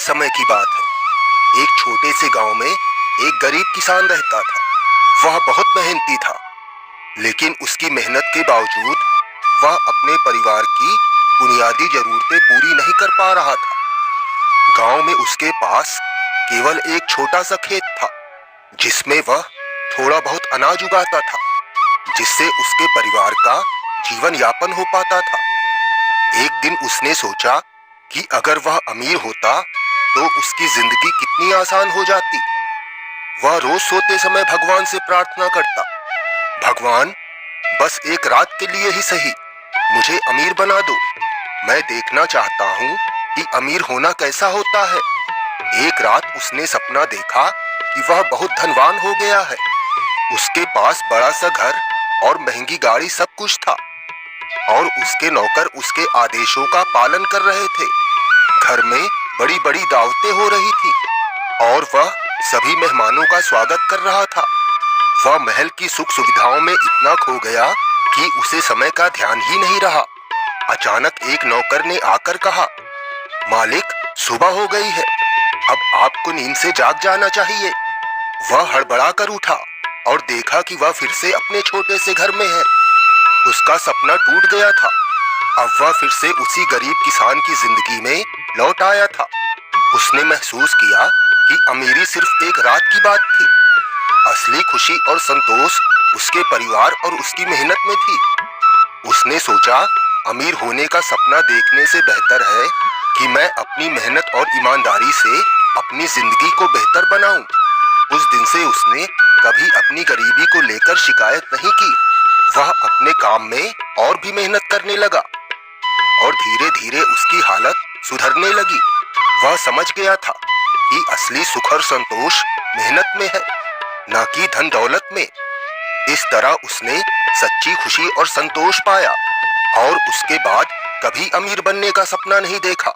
समय की बात है। एक छोटे से गांव में एक गरीब किसान रहता था। वह बहुत मेहनती था, लेकिन उसकी मेहनत के बावजूद वह अपने परिवार की बुनियादी जरूरतें पूरी नहीं कर पा रहा था। गांव में उसके पास केवल एक छोटा सा खेत था, जिसमें वह थोड़ा बहुत अनाज उगाता था, जिससे उसके परिवार का जीवन यापन हो पाता था। एक दिन उसने सोचा कि अगर वह अमीर होता तो उसकी जिंदगी कितनी आसान हो जाती। वह रोज सोते समय भगवान से प्रार्थना करता, भगवान, बस एक रात के लिए ही सही मुझे अमीर बना दो। मैं देखना चाहता हूँ कि अमीर होना कैसा होता है। एक रात उसने सपना देखा कि वह बहुत धनवान हो गया है। उसके पास बड़ा सा घर और महंगी गाड़ी सब कुछ था, और उसके नौकर उसके आदेशों का पालन कर रहे थे। घर में बड़ी बड़ी दावतें हो रही थी और वह सभी मेहमानों का स्वागत कर रहा था। वह महल की सुख सुविधाओं में इतना खो गया कि उसे समय का ध्यान ही नहीं रहा। अचानक एक नौकर ने आकर कहा, मालिक, सुबह हो गई है, अब आपको नींद से जाग जाना चाहिए। वह हड़बड़ा कर उठा और देखा कि वह फिर से अपने छोटे से घर में है। उसका सपना टूट गया था। अब वह फिर से उसी गरीब किसान की जिंदगी में लौट आया था। उसने महसूस किया कि अमीरी सिर्फ एक रात की बात थी। असली खुशी और संतोष उसके परिवार और उसकी मेहनत में थी। उसने सोचा, अमीर होने का सपना देखने से बेहतर है कि मैं अपनी मेहनत और ईमानदारी से अपनी जिंदगी को बेहतर बनाऊं। उस दिन से उसने कभी अपनी गरीबी को लेकर शिकायत नहीं की। वह अपने काम में और भी मेहनत करने लगा और धीरे धीरे उसकी हालत सुधरने लगी। वह समझ गया था कि असली सुख और संतोष मेहनत में है, न कि धन दौलत में। इस तरह उसने सच्ची खुशी और संतोष पाया और उसके बाद कभी अमीर बनने का सपना नहीं देखा।